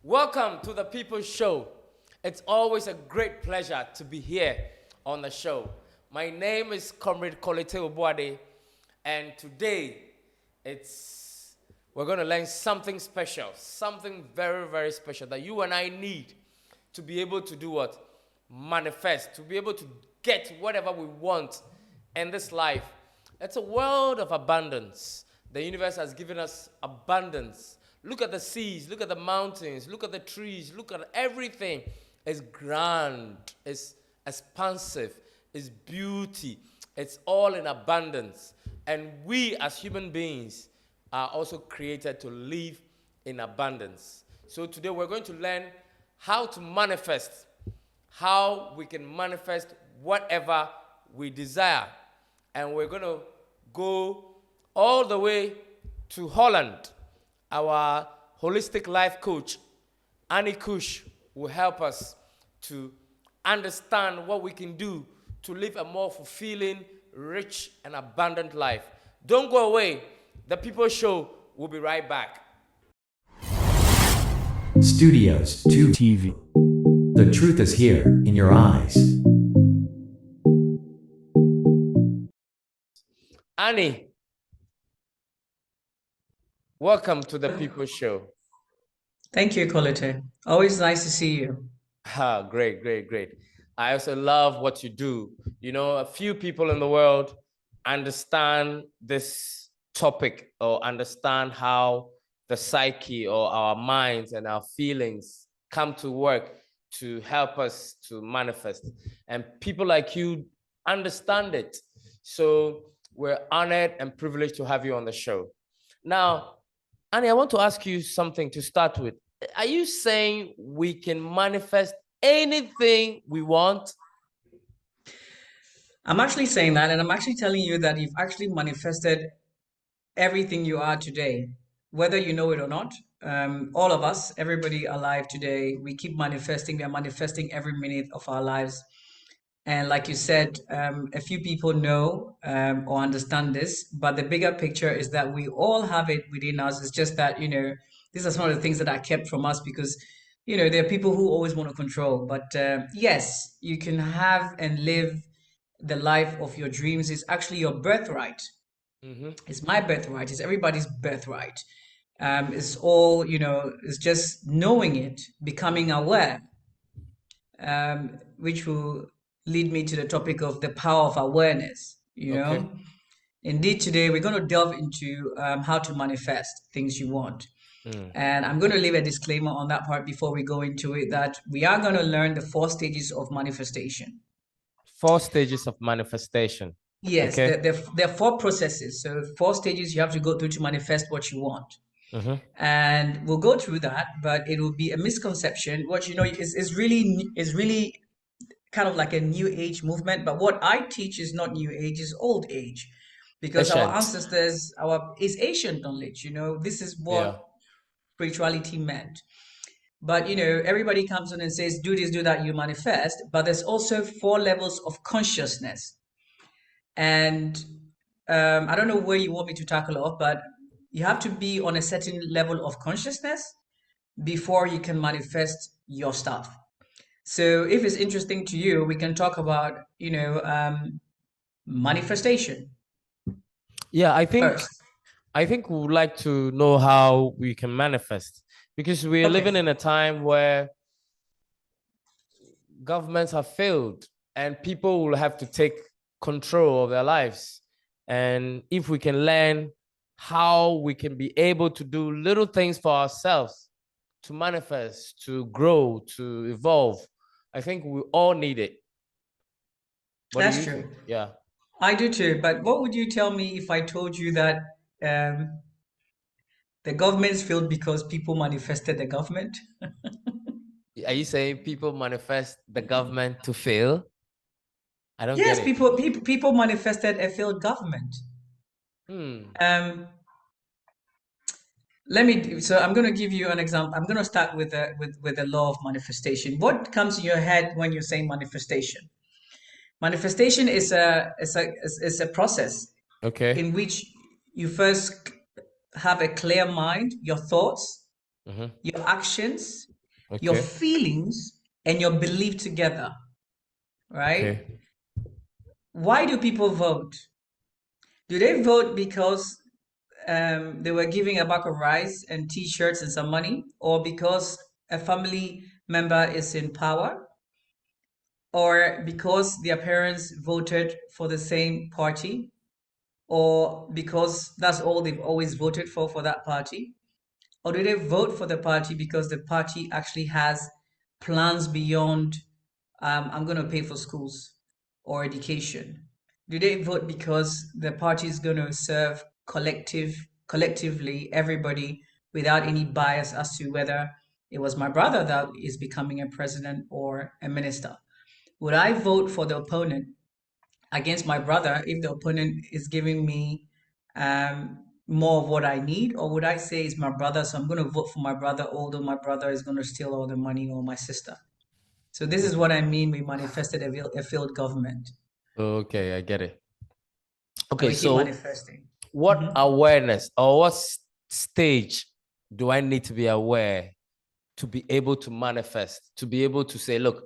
Welcome to the People's Show. It's always a great pleasure to be here on the show. My name is Comrade Kolete Obuade, and today we're going to learn something special, something very, very special that you and I need to be able to do what? Manifest, to be able to get whatever we want in this life. It's a world of abundance. The universe has given us abundance. Look at the seas, look at the mountains, look at the trees, look at everything. It's grand, it's expansive, it's beauty. It's all in abundance. And we as human beings are also created to live in abundance. So today we're going to learn how to manifest, how we can manifest whatever we desire. And we're going to go all the way to Holland. Our holistic life coach, Annie Kush, will help us to understand what we can do to live a more fulfilling, rich, and abundant life. Don't go away. The People's Show will be right back. Studios 2 TV. The truth is here in your eyes. Annie, welcome to the People's Show. Thank you, Colette. Always nice to see you. Great. I also love what you do. You know, a few people in the world understand this topic or understand how the psyche or our minds and our feelings come to work to help us to manifest. And people like you understand it. So we're honored and privileged to have you on the show. Now, Annie, I want to ask you something to start with. Are you saying we can manifest anything we want? I'm actually saying that, and I'm actually telling you that you've actually manifested everything you are today, whether you know it or not. All of us, everybody alive today, we keep manifesting. We are manifesting every minute of our lives. And like you said, a few people know or understand this, but the bigger picture is that we all have it within us. It's just that, these are some of the things that are kept from us because, there are people who always want to control. But yes, you can have and live the life of your dreams. It's actually your birthright. Mm-hmm. It's my birthright. It's everybody's birthright. It's all, it's just knowing it, becoming aware, which will lead me to the topic of the power of awareness. Okay. Indeed, today we're going to delve into how to manifest things you want. And I'm going to leave a disclaimer on that part before we go into it, that we are going to learn the 4 stages of manifestation. 4 stages of manifestation. Yes, Okay. there are 4 processes. So 4 stages you have to go through to manifest what you want. Mm-hmm. And we'll go through that, but it will be a misconception. What is really kind of like a new age movement, but what I teach is not new age, is old age, because Ancient. our ancestors, is ancient knowledge. This is what spirituality meant. But everybody comes in and says, do this, do that, you manifest. But there's also 4 levels of consciousness, and I don't know where you want me to tackle off, but you have to be on a certain level of consciousness before you can manifest your stuff. So if it's interesting to you, we can talk about, manifestation. Yeah, I think First. we would like to know how we can manifest, because we're Okay. living in a time where governments have failed and people will have to take control of their lives. And if we can learn how we can be able to do little things for ourselves to manifest, to grow, to evolve, I think we all need it. That's true. Yeah. I do too. But what would you tell me if I told you that the government's failed because people manifested the government? Are you saying people manifest the government to fail? I don't Yes, get it. people manifested a failed government. So I'm going to give you an example. I'm going to start with the law of manifestation. What comes in your head when you're saying manifestation? Manifestation is a process, Okay. in which you first have a clear mind, your thoughts, your actions, your Okay. feelings and your belief together, right? Okay. Why do people vote? Do they vote because they were giving a bag of rice and t-shirts and some money, or because a family member is in power, or because their parents voted for the same party, or because that's all they've always voted for that party? Or do they vote for the party because the party actually has plans beyond, I'm going to pay for schools or education? Do they vote because the party is going to serve collectively everybody without any bias as to whether it was my brother that is becoming a president or a minister? Would I vote for the opponent against my brother if the opponent is giving me more of what I need? Or would I say it's my brother, so I'm going to vote for my brother, although my brother is going to steal all the money, or my sister? So this is what I mean. We manifested a failed government. Okay, I get it. And Okay, we keep so manifesting. what awareness or what stage do I need to be aware to be able to manifest, to be able to say, look,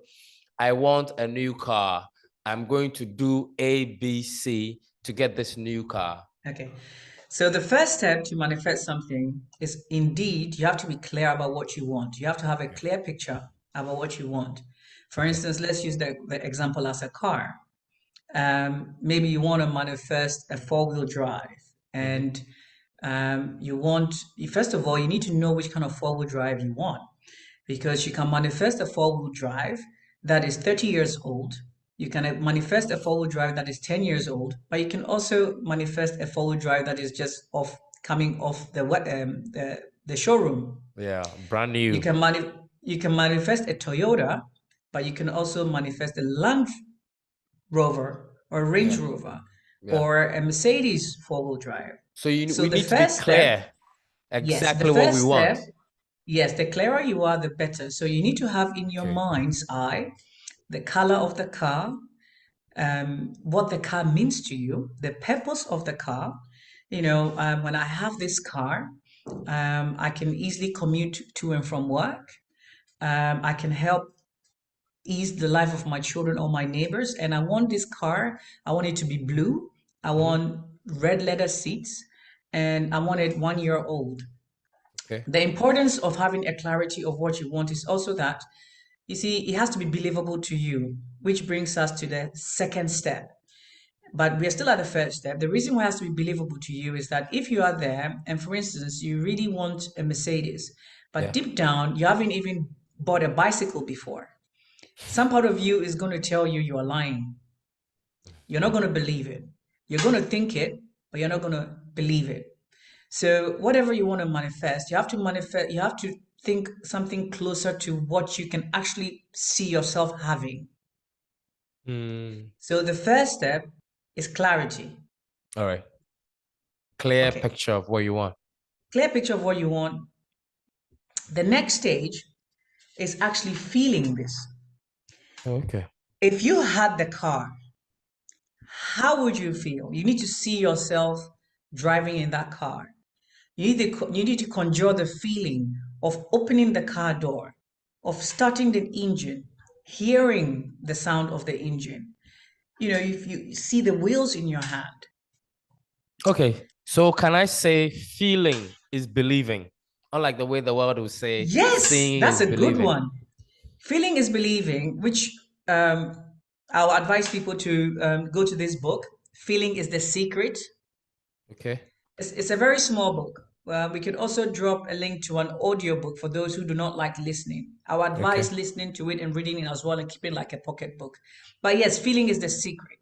I want a new car. I'm going to do A, B, C to get this new car. Okay. So the first step to manifest something is, indeed, you have to be clear about what you want. You have to have a clear picture about what you want. For Okay. instance, let's use the example as a car. Maybe you want to manifest a four-wheel drive, and you want, first of all, you need to know which kind of four-wheel drive you want, because you can manifest a four-wheel drive that is 30 years old. You can manifest a four-wheel drive that is 10 years old, but you can also manifest a four-wheel drive that is just coming off the showroom. Yeah, brand You new. can you can manifest a Toyota, but you can also manifest a Land Rover or Range Yeah, Rover yeah. or a Mercedes four-wheel drive. So So we the need to be first step, clear yes, the exactly what we first want. step, yes, the clearer you are, the better. So you need to have in your Okay. mind's eye the color of the car, what the car means to you, the purpose of the car. When I have this car, I can easily commute to and from work. I can help ease the life of my children or my neighbors. And I want this car, I want it to be blue. I want red leather seats, and I want it 1 year old. Okay. The importance of having a clarity of what you want is also that, you see, it has to be believable to you, which brings us to the second step. But we're still at the first step. The reason why it has to be believable to you is that if you are there, and for instance, you really want a Mercedes, but Yeah. deep down, you haven't even bought a bicycle before, some part of you is going to tell you you are lying. You're not going to believe it. You're going to think it, but you're not going to believe it. So whatever you want to manifest, you have to think something closer to what you can actually see yourself having. Mm. So the first step is clarity. All right. Clear Okay. picture of what you want. Clear picture of what you want. The next stage is actually feeling this. Okay. If you had the car, how would you feel? You need to see yourself driving in that car. You need to conjure the feeling of opening the car door, of starting the engine, hearing the sound of the engine. If you see the wheels in your hand. Okay. So can I say feeling is believing? Unlike the way the world will say Yes, seeing that's is a good believing. one. Feeling is believing, which I'll advise people to go to this book. Feeling is the Secret. Okay. It's a very small book. We could also drop a link to an audiobook for those who do not like listening. I would Okay. advise listening to it and reading it as well, and keeping it like a pocket book. But yes, feeling is the secret.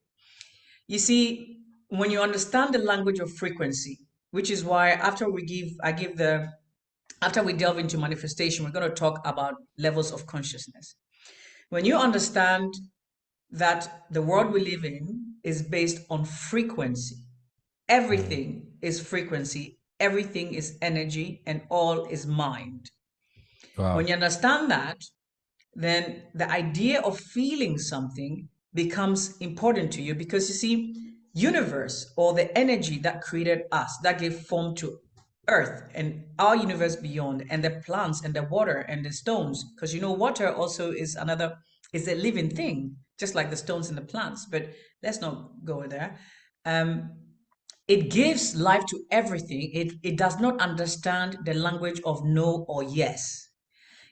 You see, when you understand the language of frequency, which is why after we delve into manifestation, we're going to talk about levels of consciousness. When you understand that the world we live in is based on frequency, everything is frequency, everything is energy, and all is mind. When Wow. you understand that, then the idea of feeling something becomes important to you, because you see, universe, or the energy that created us, that gave form to Earth and our universe beyond, and the plants and the water and the stones, because water also is a living thing, just like the stones and the plants. But let's not go there. Um, it gives life to everything. It does not understand the language of no or yes.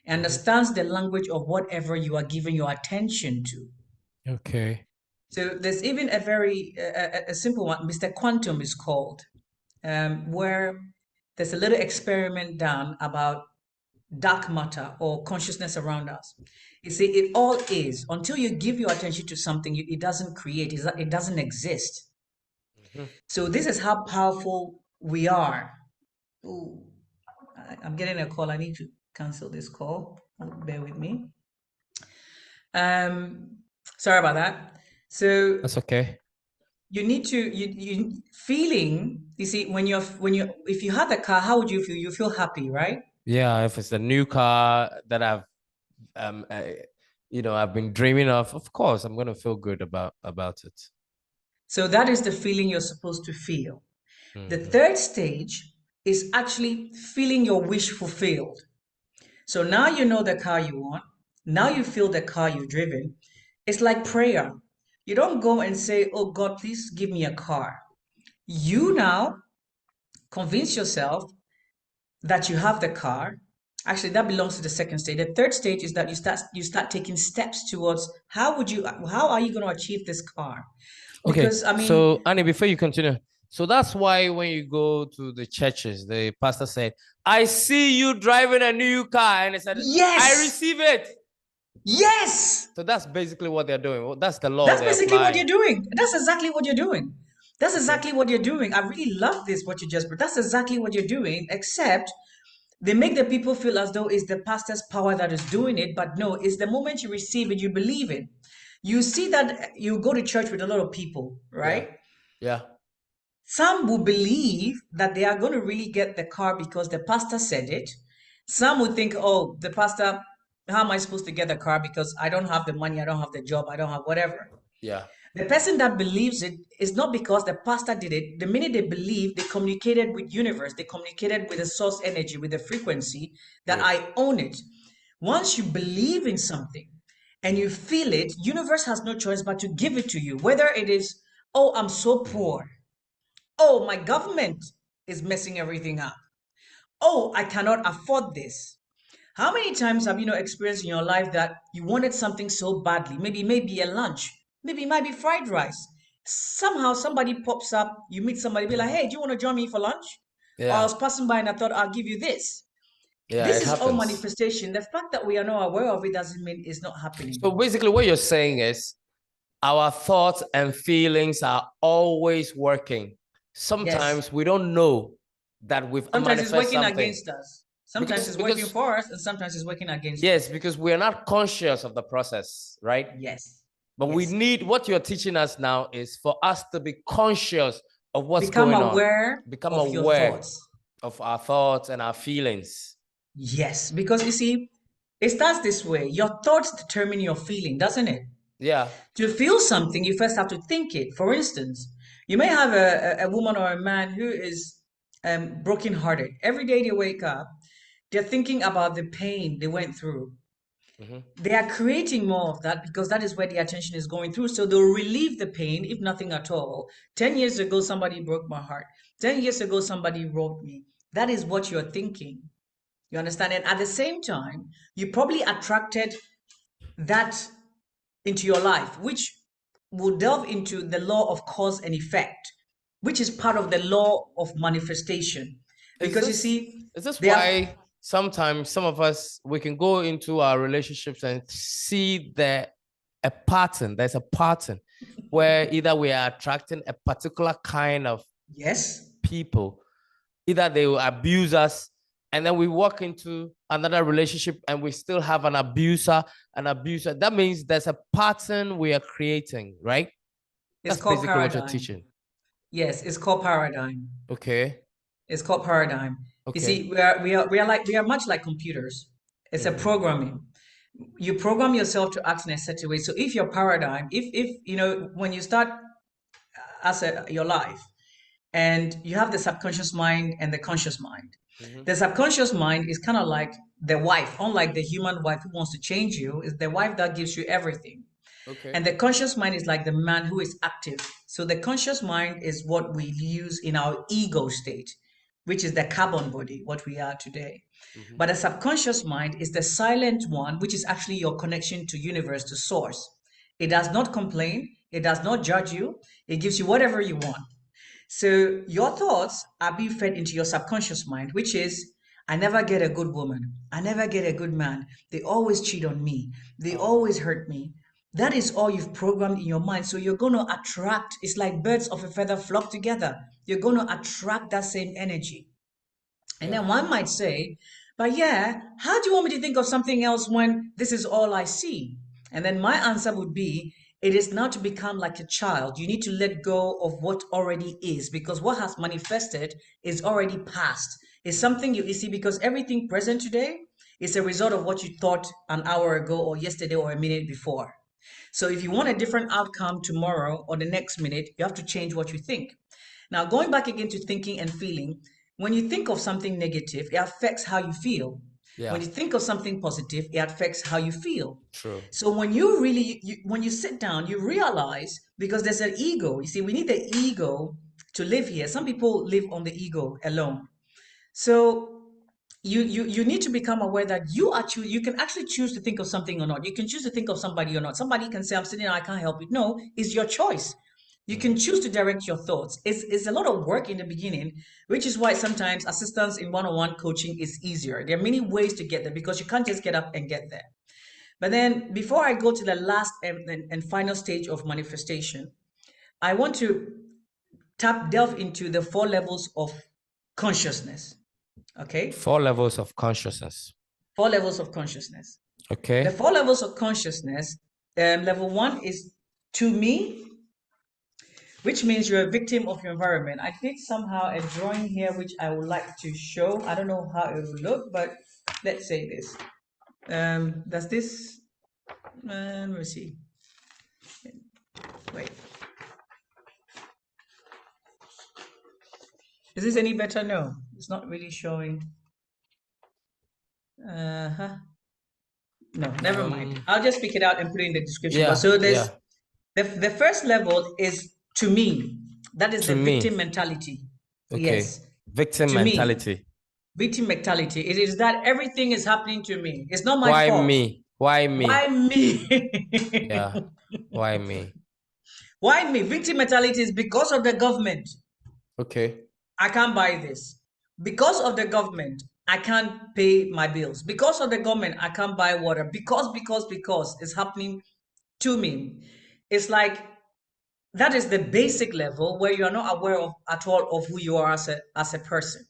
It understands the language of whatever you are giving your attention to. Okay. So there's even a very a simple one, Mr. Quantum is called, where there's a little experiment done about dark matter or consciousness around us. You see, it all is until you give your attention to something, it doesn't create, it doesn't exist. So this is how powerful we are. Ooh, I'm getting a call. I need to cancel this call. Bear with me. Sorry about that. So That's okay. you need to you feeling. You see, if you had the car, how would you feel? You feel happy, right? Yeah, if it's a new car that um uh, I've been dreaming of course I'm gonna feel good about it. So that is the feeling you're supposed to feel. The Mhm. third stage is actually feeling your wish fulfilled. So now you know the car you want. Now you feel the car you've driven. It's like prayer. You don't go and say, "Oh God, please give me a car." You now convince yourself that you have the car. Actually, that belongs to the second stage. The third stage is that you start taking steps towards how are you going to achieve this car? Okay, Because I mean, so Annie, before you continue, so that's why when you go to the churches, the pastor said, "I see you driving a new car," and he said, "I yes, receive it." yes, So that's basically what they're doing. Well, that's the law that's they're basically what you're applying. doing. That's exactly what you're doing. That's Okay. exactly what you're doing. I really love this, what you just, but that's exactly what you're doing, except they make the people feel as though it's the pastor's power that is doing it, but no, it's the moment you receive it, you believe it. You see that you go to church with a lot of people, Yeah. right? Yeah. Some will believe that they are going to really get the car because the pastor said it. Some will think, oh, the pastor, how am I supposed to get the car because I don't have the money, I don't have the job, I don't have whatever. Yeah. The person that believes it is not because the pastor did it. The minute they believe, they communicated with universe, they communicated with the source energy, with the frequency that Good. I own it. Once you believe in something and you feel it, universe has no choice but to give it to you. Whether it is, oh, I'm so poor. Oh, my government is messing everything up. Oh, I cannot afford this. How many times have you experienced in your life that you wanted something so badly? Maybe a lunch. Maybe it might be fried rice. Somehow somebody pops up, you meet somebody, be like, hey, do you want to join me for lunch? Or I Yeah. was passing by and I thought I'll give you this. Yeah. This It is all happens. manifestation. The fact that we are not aware of it doesn't mean it's not happening. So basically, what you're saying is our thoughts and feelings are always working. Yes. Sometimes we don't know that we've Sometimes it's manifest working something against us. Sometimes because it's working because for us, and sometimes it's working against yes, us. because we are not conscious of the process, right? Yes. But we Yes. need what you're teaching us now is for us to be conscious of what's Become going on, aware become of your aware thoughts. of our thoughts and our feelings. Yes, because you see, it starts this way. Your thoughts determine your feeling, doesn't it? Yeah. To feel something, you first have to think it. For instance, you may have a woman or a man who is brokenhearted. Every day they wake up, they're thinking about the pain they went through. Mhm. They are creating more of that because that is where the attention is going through. So they'll relieve the pain, if nothing at all. 10 years ago, somebody broke my heart. 10 years ago, somebody wrote me. That is what you're thinking. You understand? And at the same time, you probably attracted that into your life, which will delve into the law of cause and effect, which is part of the law of manifestation. Is Because you this see, is this they have, why sometimes some of us we can go into our relationships and see that a pattern, there's a pattern where either we are attracting a particular kind of yes, people, either they will abuse us, and then we walk into another relationship and we still have an abuser. That means there's a pattern we are creating, right? it's That's called basically what you're paradigm. teaching. Yes, it's called paradigm. Okay. It's called paradigm. You Okay. see, we are much like computers. It's a Mhm. programming. You program yourself to act in a certain way. So if your paradigm, if when you start your life, and you have the subconscious mind and the conscious mind. Mm-hmm. The subconscious mind is kind of like the wife, unlike the human wife who wants to change you, is the wife that gives you everything. Okay. And the conscious mind is like the man who is active. So the conscious mind is what we use in our ego state, which is the carbon body, what we are today. Mm-hmm. But the subconscious mind is the silent one, which is actually your connection to universe, to source. It does not complain. It does not judge you. It gives you whatever you want. So your thoughts are being fed into your subconscious mind, which is, I never get a good woman. I never get a good man. They always cheat on me. They always hurt me. That is all you've programmed in your mind. So you're going to attract, it's like birds of a feather flock together. You're going to attract that same energy. And then one might say, but yeah, how do you want me to think of something else when this is all I see? And then my answer would be, it is not to become like a child. You need to let go of what already is, because what has manifested is already past. It's something you see, because everything present today is a result of what you thought an hour ago or yesterday or a minute before. So if you want a different outcome tomorrow or the next minute, you have to change what you think. Now, going back again to thinking and feeling, when you think of something negative, it affects how you feel. Yeah. When you think of something positive, it affects how you feel. True. So when you really, when you sit down, you realize, because there's an ego. You see, we need the ego to live here. Some people live on the ego alone. So you need to become aware that you can actually choose to think of something or not. You can choose to think of somebody or not. Somebody can say, I'm sitting here, I can't help it. No, it's your choice. You can choose to direct your thoughts. It's a lot of work in the beginning, which is why sometimes assistance in one-on-one coaching is easier. There are many ways to get there, because you can't just get up and get there. But then before I go to the last and final stage of manifestation, I want to delve into the 4 levels of consciousness. Okay? 4 levels of consciousness. 4 levels of consciousness. Okay. The 4 levels of consciousness, level 1 is to me, which means you're a victim of your environment. I did somehow a drawing here, which I would like to show. I don't know how it will look, but let's say this. Does this, let me see. Wait. Is this any better? No, it's not really showing. No, never mind. I'll just pick it out and put it in the description. Yeah, So there's the first level is to me. That is To the me. victim mentality. Okay. Yes. Victim To me. mentality. Victim mentality. It is that everything is happening to me. It's not my Why fault. me? Why me? Why me? Yeah. Why me? Why me? Victim mentality is because of the government. Okay. I can't buy this. Because of the government, I can't pay my bills. Because of the government, I can't buy water. Because it's happening to me. It's like that is the basic level where you are not aware of at all of who you are as a person.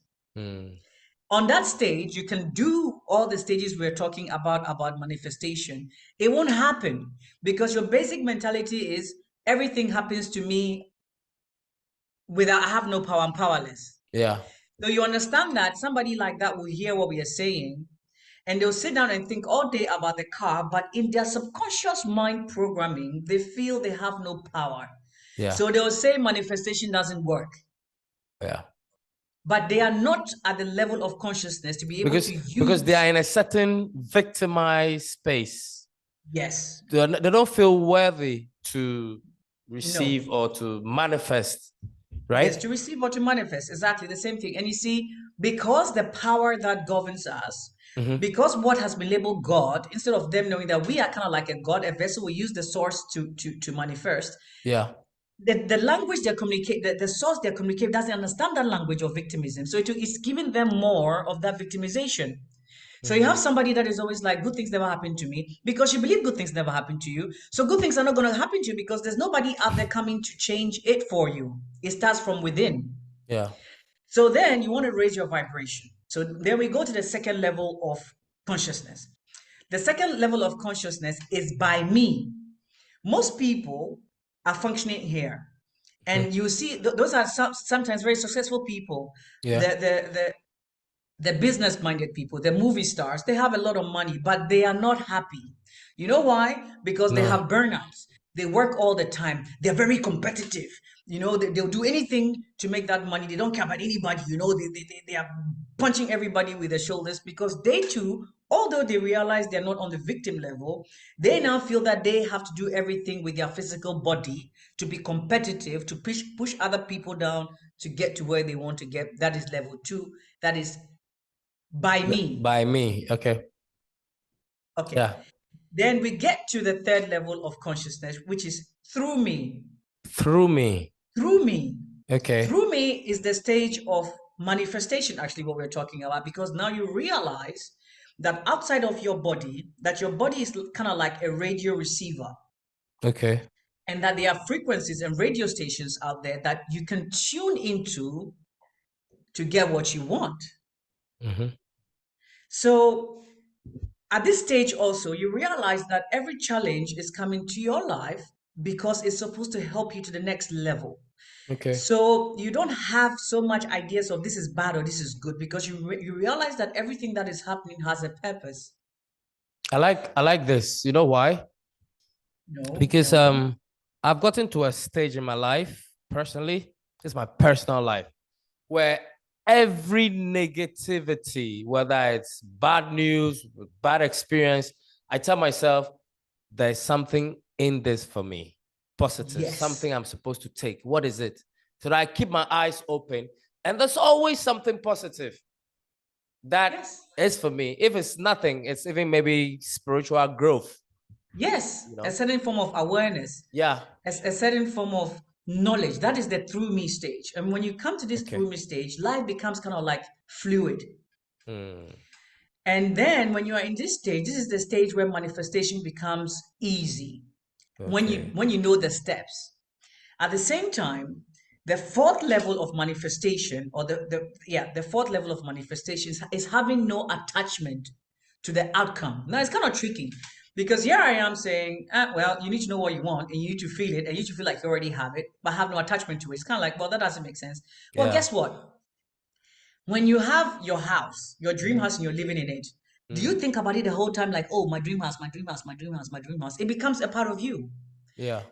On that stage, you can do all the stages we're talking about manifestation. It won't happen because your basic mentality is everything happens to me without I have no power, I'm powerless. Yeah. So you understand that somebody like that will hear what we are saying and they'll sit down and think all day about the car, but in their subconscious mind programming, they feel they have no power. Yeah. So they'll say manifestation doesn't work. Yeah. But they are not at the level of consciousness to be able to use. Because they are in a certain victimized space. Yes. They don't feel worthy to receive or to manifest, right? Yes, to receive or to manifest. Exactly the same thing. And you see, because the power that governs us, because what has been labeled God, instead of them knowing that we are kind of like a God, a vessel, we use the source to manifest. Yeah. The language they communicate, the source they communicate doesn't understand that language of victimism. So it's giving them more of that victimization. So you have somebody that is always like, good things never happen to me, because you believe good things never happen to you. So good things are not going to happen to you because there's nobody out there coming to change it for you. It starts from within. Yeah. So then you want to raise your vibration. So then we go to the second level of consciousness. The second level of consciousness is by me. Most people are functioning here. And you see, those are sometimes very successful people. Yeah. The business-minded people, the movie stars, they have a lot of money, but they are not happy. You know why? Because they have burnouts. They work all the time. They're very competitive. They'll do anything to make that money. They don't care about anybody. They are punching everybody with their shoulders because they too, although they realize they're not on the victim level, they now feel that they have to do everything with their physical body to be competitive, to push other people down to get to where they want to get. That is level 2. That is by me. By me. Okay. Okay. Yeah. Then we get to the third level of consciousness, which is through me. Through me. Through me. Okay. Through me is the stage of manifestation, actually, what we're talking about, because now you realize that outside of your body, that your body is kind of like a radio receiver. Okay. And that there are frequencies and radio stations out there that you can tune into to get what you want. Mm-hmm. So at this stage also, you realize that every challenge is coming to your life because it's supposed to help you to the next level. Okay. So you don't have so much ideas of this is bad or this is good because you realize that everything that is happening has a purpose. I like this. You know why? No, Because no. I've gotten to a stage in my life, personally, it's my personal life, where every negativity, whether it's bad news, bad experience, I tell myself there's something in this for me, positive, Yes. something I'm supposed to take. What is it? So that I keep my eyes open, and there's always something positive that Yes. is for me. If it's nothing, it's even maybe spiritual growth. Yes, You know? a certain form of awareness. Yeah. A certain form of knowledge. That is the through me stage. And when you come to this Okay. through me stage, life becomes kind of like fluid. Mm. And then when you are in this stage, this is the stage where manifestation becomes easy. Okay. When you know the steps. At the same time, the fourth level of manifestation, or the fourth level of manifestation is having no attachment to the outcome. Now it's kind of tricky because here I am saying, well, you need to know what you want and you need to feel it and you need to feel like you already have it, but have no attachment to it. It's kind of like, well, that doesn't make sense. Well, Yeah. guess what? When you have your house, your dream house, and you're living in it, do you think about it the whole time like, oh, my dream house, my dream house, my dream house, my dream house? It becomes a part of you. Yeah.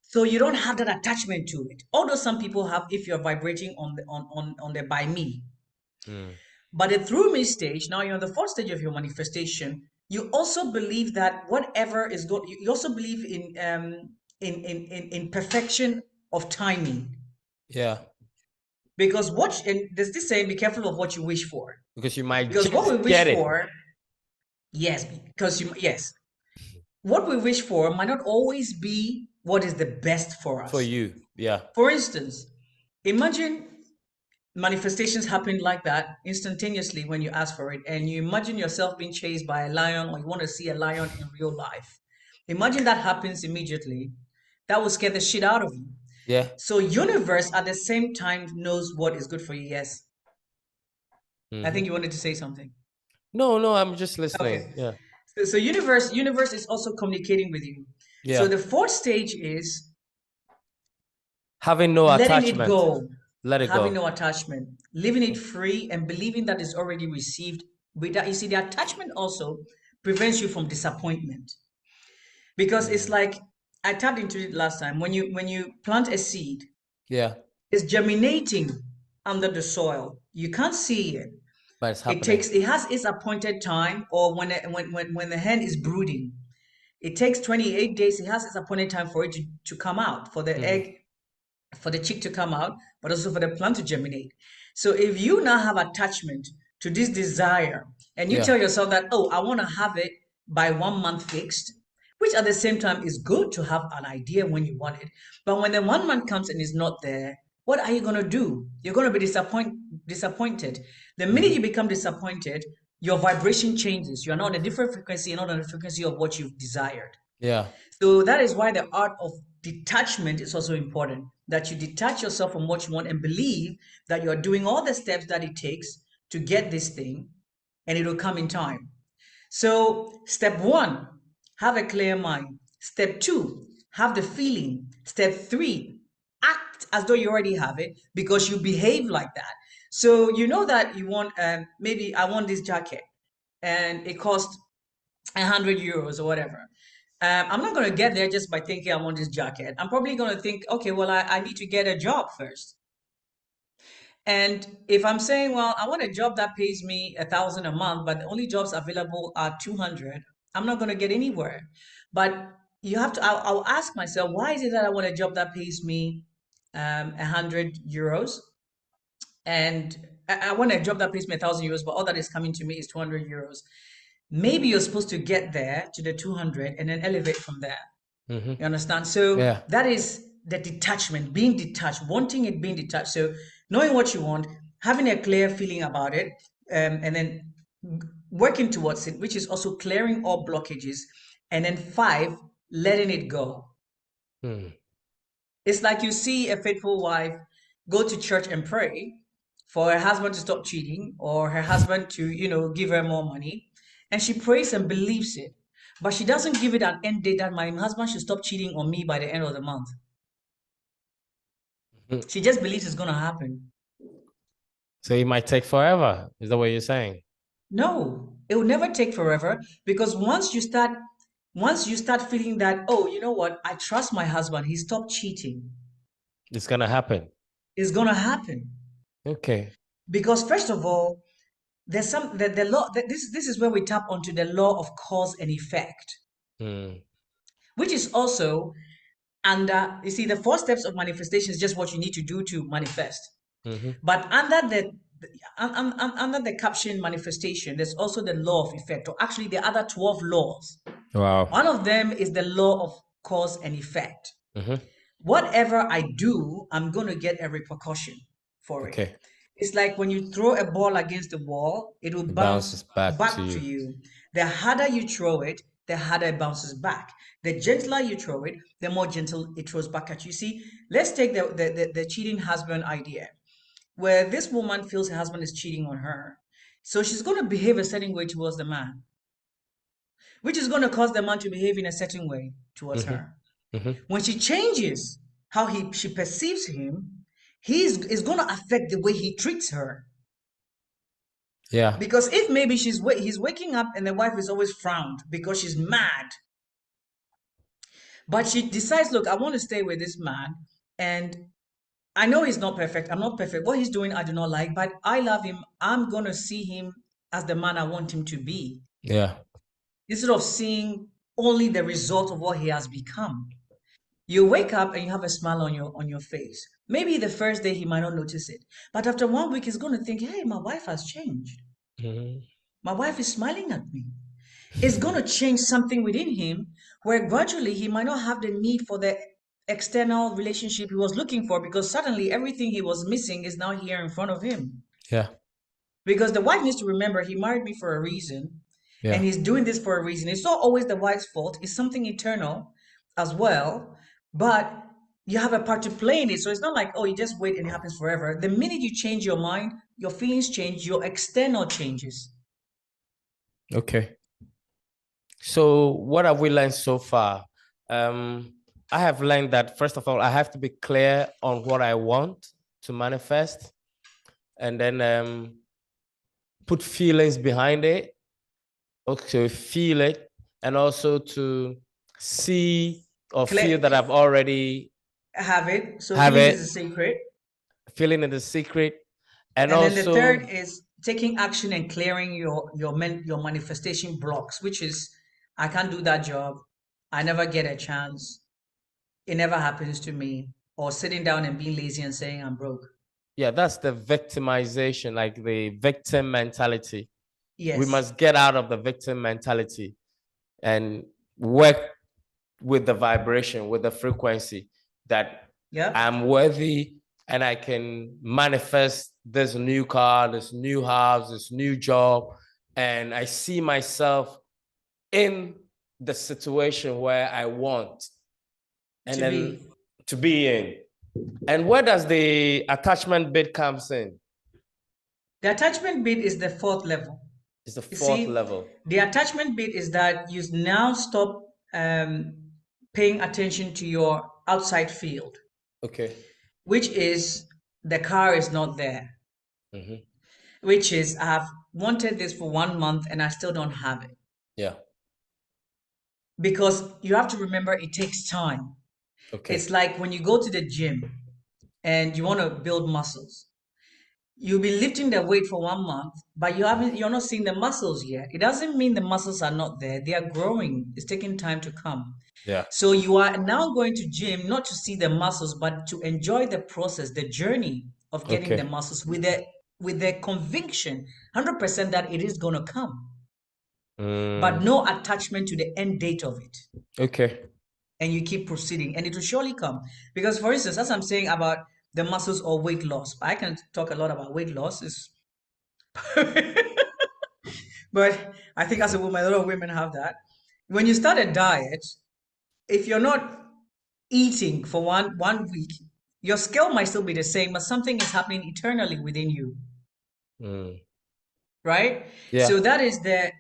So you don't have that attachment to it. Although some people have, if you're vibrating on the by me. Mm. But the through me stage, now you're on the fourth stage of your manifestation. You also believe that whatever is good, you also believe in perfection of timing. Yeah. Because and there's this saying, be careful of what you wish for. Because you might Because what we just wish get it. for, yes, yes. What we wish for might not always be what is the best for us. For you. Yeah. For instance, imagine manifestations happen like that instantaneously when you ask for it, and you imagine yourself being chased by a lion, or you want to see a lion in real life. Imagine that happens immediately. That will scare the shit out of you. Yeah. So universe at the same time knows what is good for you. Yes. I think you wanted to say something. No, I'm just listening. Okay. Yeah. So universe is also communicating with you. Yeah. So the fourth stage is having no letting attachment. it go. Let it having go. no attachment, leaving it free and believing that it's already received. With that, you see, the attachment also prevents you from disappointment because it's like I tapped into it last time. When you plant a seed, Yeah. it's germinating under the soil. You can't see it. But it's happening. It has its appointed time, or when the hen is brooding, it takes 28 days. It has its appointed time for it to come out, for the egg, for the chick to come out, but also for the plant to germinate. So if you now have attachment to this desire and you tell yourself that, oh, I want to have it by 1 month fixed, which at the same time is good to have an idea when you want it. But when the 1 month comes and is not there, what are you going to do? You're going to be disappointed. The minute you become disappointed, your vibration changes. You're not on a different frequency, you're not on the frequency of what you've desired. Yeah. So that is why the art of detachment is also important, that you detach yourself from what you want and believe that you're doing all the steps that it takes to get this thing, and it will come in time. So step 1, have a clear mind. Step 2, have the feeling. Step 3, act as though you already have it because you behave like that. So you know that you want, maybe I want this jacket and it costs €100 or whatever. I'm not going to get there just by thinking I want this jacket. I'm probably going to think, okay, well, I need to get a job first. And if I'm saying, well, I want a job that pays me 1,000 a month, but the only jobs available are 200, I'm not going to get anywhere. But you have to, I'll ask myself, why is it that I want a job that pays me 100 euros? And I want a job that pays me 1,000 euros, but all that is coming to me is 200 euros. Maybe you're supposed to get there to the 200 and then elevate from there. Mm-hmm. You understand? So Yeah. that is the detachment, being detached, wanting it, being detached. So knowing what you want, having a clear feeling about it, and then working towards it, which is also clearing all blockages. And then 5, letting it go. Mm. It's like you see a faithful wife go to church and pray for her husband to stop cheating or her husband to, give her more money. And she prays and believes it. But she doesn't give it an end date that my husband should stop cheating on me by the end of the month. Mm. She just believes it's going to happen. So it might take forever, is that what you're saying? No, it will never take forever because once you start feeling that, oh, you know what? I trust my husband. He stopped cheating. It's gonna happen. It's going to happen. Okay. Because first of all, there's the law this is where we tap onto the law of cause and effect, Mm. which is also under, you see, the 4 steps of manifestation is just what you need to do to manifest. Mm-hmm. But under the caption manifestation, there's also the law of effect, or actually the other 12 laws. Wow. One of them is the law of cause and effect. Mm-hmm. Whatever I do, I'm going to get a repercussion for it. Okay. It's like when you throw a ball against the wall, it will It bounce bounces back to back to you. you. The harder you throw it, the harder it bounces back. The gentler you throw it, the more gentle it throws back at you. See, let's take the cheating husband idea, where this woman feels her husband is cheating on her. So she's going to behave a certain way towards the man, which is going to cause the man to behave in a certain way towards Mm-hmm. her. Mm-hmm. When she changes how she perceives him, is going to affect the way he treats her. Yeah. Because if maybe he's waking up and the wife is always frowned because she's mad, but she decides, look, I want to stay with this man, and I know he's not perfect. I'm not perfect. What he's doing, I do not like, but I love him. I'm gonna see him as the man I want him to be, Yeah. instead of seeing only the result of what he has become. You wake up and you have a smile on your face. Maybe the first day he might not notice it, but after 1 week he's gonna think, hey, my wife has changed. Mm-hmm. My wife is smiling at me. It's going to change something within him where gradually he might not have the need for the external relationship he was looking for, because suddenly everything he was missing is now here in front of him. Yeah. Because the wife needs to remember he married me for a reason, Yeah. and he's doing this for a reason. It's not always the wife's fault, it's something eternal as well. But you have a part to play in it. So it's not like, oh, you just wait and it happens forever. The minute you change your mind, your feelings change, your external changes. Okay. So what have we learned so far? I have learned that first of all, I have to be clear on what I want to manifest, and then put feelings behind it. Okay, feel it, and also to see or feel that I've already Have it. So have feeling is it, a secret. feeling in the secret, and And then the also third is taking action and clearing your manifestation blocks, which is, I can't do that job. I never get a chance. It never happens to me. Or sitting down and being lazy and saying I'm broke. yeah, that's the victimization, like the victim mentality. We Yes. must get out of the victim mentality and work with the vibration, with the frequency that Yep. I'm worthy and I can manifest this new car, this new house, this new job. And I see myself in the situation where I want and To then be. to be in. And where does the attachment bit comes in? The attachment bit is the 4th level. It's the You fourth see, level. the attachment bit is that you now stop paying attention to your outside field, Okay. which is the car is not there, Mm-hmm. which is I have wanted this for 1 month and I still don't have it. Yeah. because you have to remember it takes time. Okay. It's like when you go to the gym and you want to build muscles. You'll be lifting the weight for 1 month, but you're not seeing the muscles yet. It doesn't mean the muscles are not there. They are growing. It's taking time to come. Yeah. So you are now going to gym not to see the muscles, but to enjoy the process, the journey of getting the Okay. muscles with the conviction, 100% that it is going to come, but Mm, no attachment to the end date of it. okay. And you keep proceeding, and it will surely come. Because, for instance, as I'm saying about the muscles or weight loss, I can talk a lot about weight loss. But I think as a woman, a lot of women have that. When you start a diet, if you're not eating for one week, your scale might still be the same, but something is happening eternally within you, Mm, right? yeah. So that is the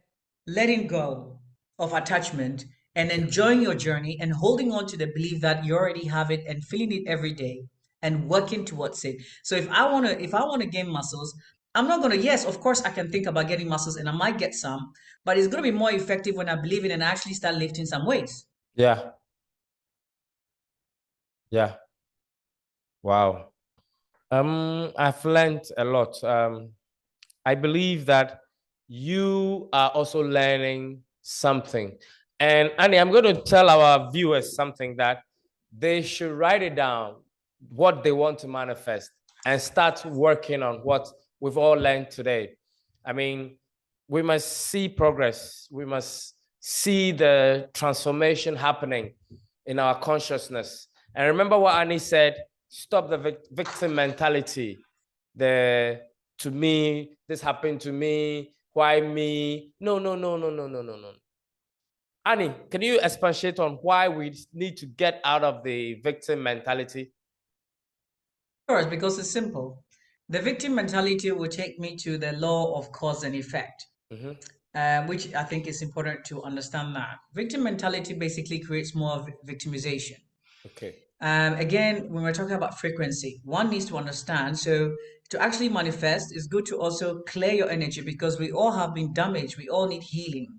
letting go of attachment and Okay. enjoying your journey and holding on to the belief that you already have it and feeling it every day and working towards it. So if I want to gain muscles, I'm not going to, yes, of course I can think about getting muscles and I might get some, but it's going to be more effective when I believe in and actually start lifting some weights. Yeah. Yeah. Wow. I've learned a lot. I believe that you are also learning something. And Annie, I'm going to tell our viewers something that they should write it down, what they want to manifest, and start working on what we've all learned today. I mean, we must see progress. We must see the transformation happening in our consciousness. And remember what Annie said, stop the victim mentality. The to me, this happened to me, why me? No, no, no, no, no, no, no, no. Annie, can you expatiate on why we need to get out of the victim mentality? Of course, because it's simple. The victim mentality will take me to the law of cause and effect. Mm-hmm. Which I think is important to understand that. Victim mentality basically creates more victimization. Okay. Again, when we're talking about frequency, one needs to understand. So, to actually manifest, it's good to also clear your energy because we all have been damaged. We all need healing.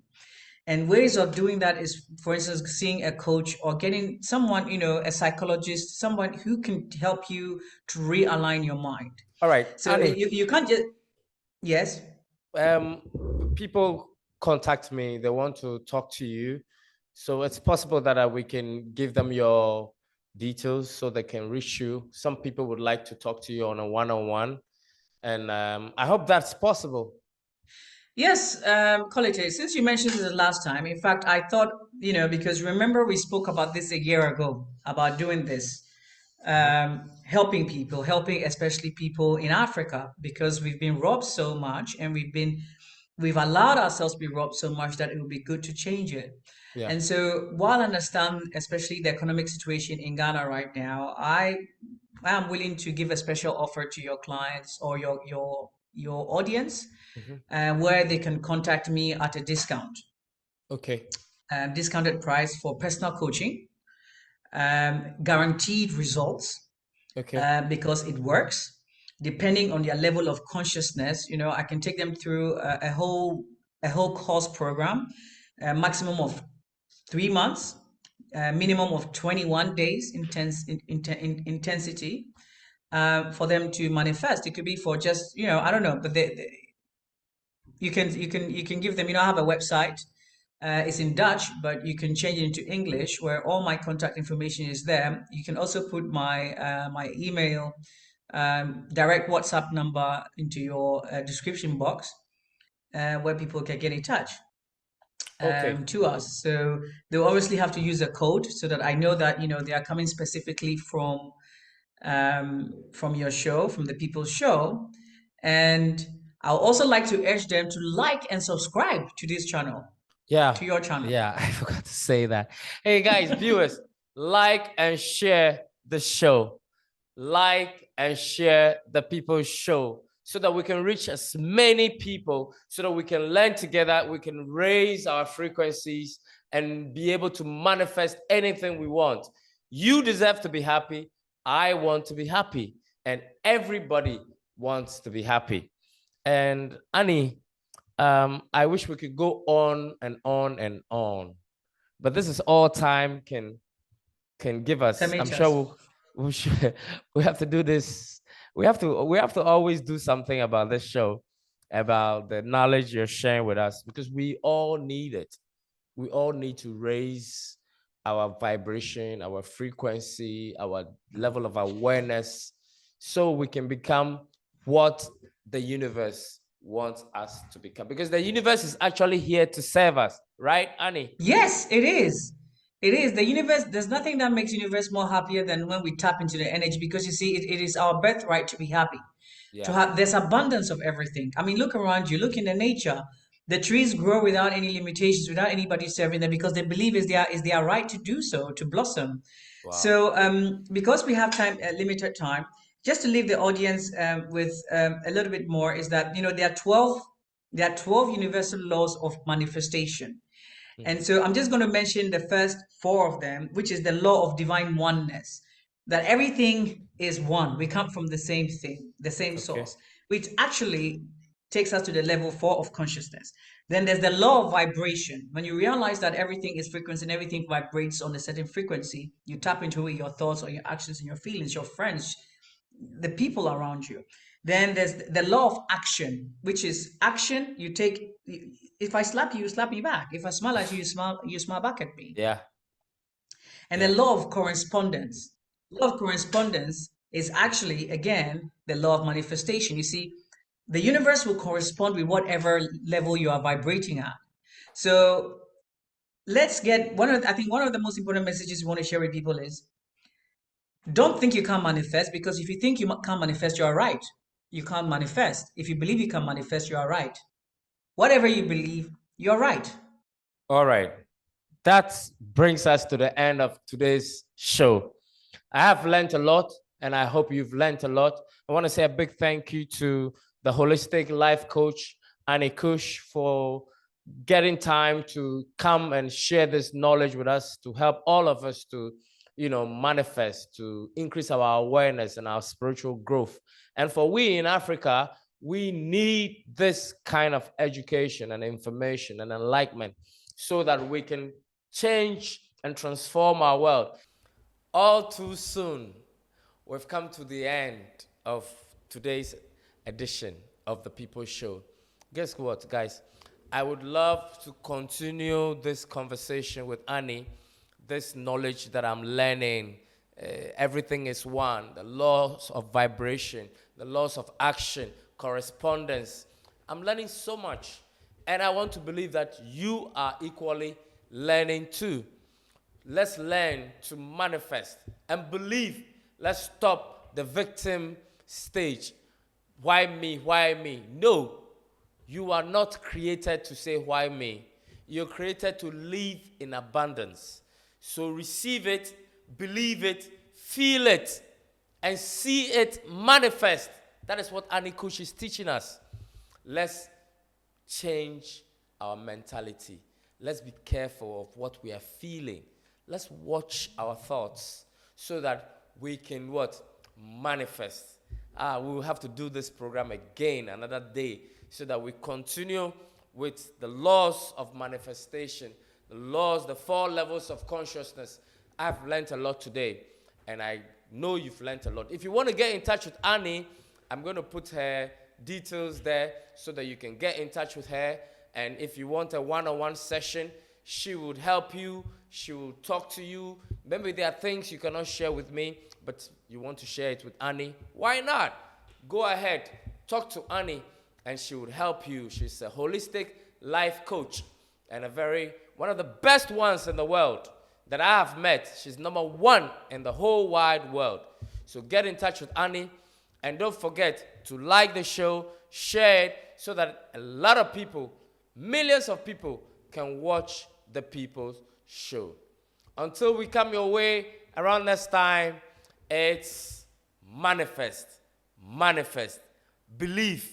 And ways of doing that is, for instance, seeing a coach or getting someone, a psychologist, someone who can help you to realign your mind. All right, So, Annie. you can't just, yes. Um, people contact me, they want to talk to you. So it's possible that we can give them your details so they can reach you. Some people would like to talk to you on a one-on-one. And I hope that's possible. Yes, Colite, since you mentioned this the last time, in fact, I thought, because remember we spoke about this a year ago, about doing this, Mhm. helping especially people in Africa, because we've been robbed so much and we've allowed ourselves to be robbed so much that it would be good to change it. Yeah. And so while I understand, especially the economic situation in Ghana right now, I am willing to give a special offer to your clients or your audience Mhm. where they can contact me at a Okay. discounted price for personal coaching, guaranteed results Okay. because it works. Depending on their level of consciousness, I can take them through a whole course program, a maximum of 3 months, a minimum of 21 days intensity for them to manifest. It could be for just I don't know, but you can give them. I have a website. It's in Dutch, but you can change it into English, where all my contact information is there. You can also put my email, direct WhatsApp number into your description box, where people can get in touch Okay. to us. So they'll obviously have to use a code so that I know that they are coming specifically from your show, from the People's Show. And I'll also like to urge them to like and subscribe to this channel, Yeah. to your channel. Yeah. I forgot to say that. Hey, guys, viewers, like and share the show. Like and share the People's Show so that we can reach as many people, so that we can learn together, we can raise our frequencies and be able to manifest anything we want. You deserve to be happy. I want to be happy. And everybody wants to be happy. And Annie, I wish we could go on and on and on. But this is all time can give us. I'm Permit sure us. we should, we have to do this. We have to always do something about this show, about the knowledge you're sharing with us, because we all need it. We all need to raise our vibration, our frequency, our level of awareness, so we can become what the universe wants us to become. Because the universe is actually here to serve us, right, Annie? Yes, it is. It is. The universe, there's nothing that makes universe more happier than when we tap into the energy, because you see, it is our birthright to be happy. To Yeah. have, there's abundance of everything. I mean, look around you, look in the nature. The trees grow without any limitations, without anybody serving them, because they believe is their right to do so, to blossom. Wow. So, because we have time, limited time, just to leave the audience with a little bit more, is that there are 12 universal laws of manifestation. And so I'm just going to mention the first four of them, which is the law of divine oneness, that everything is one. We come from the same thing, the same Okay. source, which actually takes us to the level four of consciousness. Then there's the law of vibration. When you realize that everything is frequency and everything vibrates on a certain frequency, you tap into it, your thoughts or your actions and your feelings, your friends, the people around you. Then there's the law of action, which is action. You take. If I slap you, you slap me back. If I smile at you, you smile back at me. Yeah. And the Yeah. law of correspondence. Law of correspondence is actually again the law of manifestation. You see, the universe will correspond with whatever level you are vibrating at. So let's get I think one of the most important messages we want to share with people is, don't think you can't manifest, because if you think you can't manifest, you are right. You can't manifest. If you believe you can manifest, you are right. Whatever you believe, you're right. All right. That brings us to the end of today's show. I have learned a lot, and I hope you've learned a lot. I want to say a big thank you to the holistic life coach, Annie Kush, for getting time to come and share this knowledge with us, to help all of us to manifest, to increase our awareness and our spiritual growth. And for we in Africa, we need this kind of education and information and enlightenment, so that we can change and transform our world. All too soon, we've come to the end of today's edition of the People Show. Guess what, guys? I would love to continue this conversation with Annie, this knowledge that I'm learning. Everything is one. The laws of vibration, the laws of action, correspondence. I'm learning so much. And I want to believe that you are equally learning too. Let's learn to manifest and believe. Let's stop the victim stage. Why me? Why me? No. You are not created to say, why me? You're created to live in abundance. So receive it, believe it, feel it, and see it manifest. That is what Annie Kush is teaching us. Let's change our mentality. Let's be careful of what we are feeling. Let's watch our thoughts so that we can what? Manifest. We will have to do this program again another day, so that we continue with the laws of manifestation, the 4 levels of consciousness. I've learned a lot today, and I know you've learned a lot. If you want to get in touch with Annie, I'm going to put her details there so that you can get in touch with her. And if you want a one-on-one session, she would help you. She will talk to you. Maybe there are things you cannot share with me, but you want to share it with Annie. Why not? Go ahead, talk to Annie, and she would help you. She's a holistic life coach and one of the best ones in the world that I have met. She's number 1 in the whole wide world. So get in touch with Annie, and don't forget to like the show, share it, so that a lot of people, millions of people, can watch the People's Show. Until we come your way around next time, it's manifest, believe,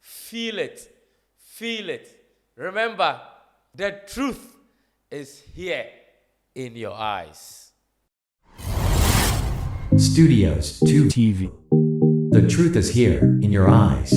feel it. Remember, the truth is here in your eyes. Studios 2 TV. The truth is here in your eyes.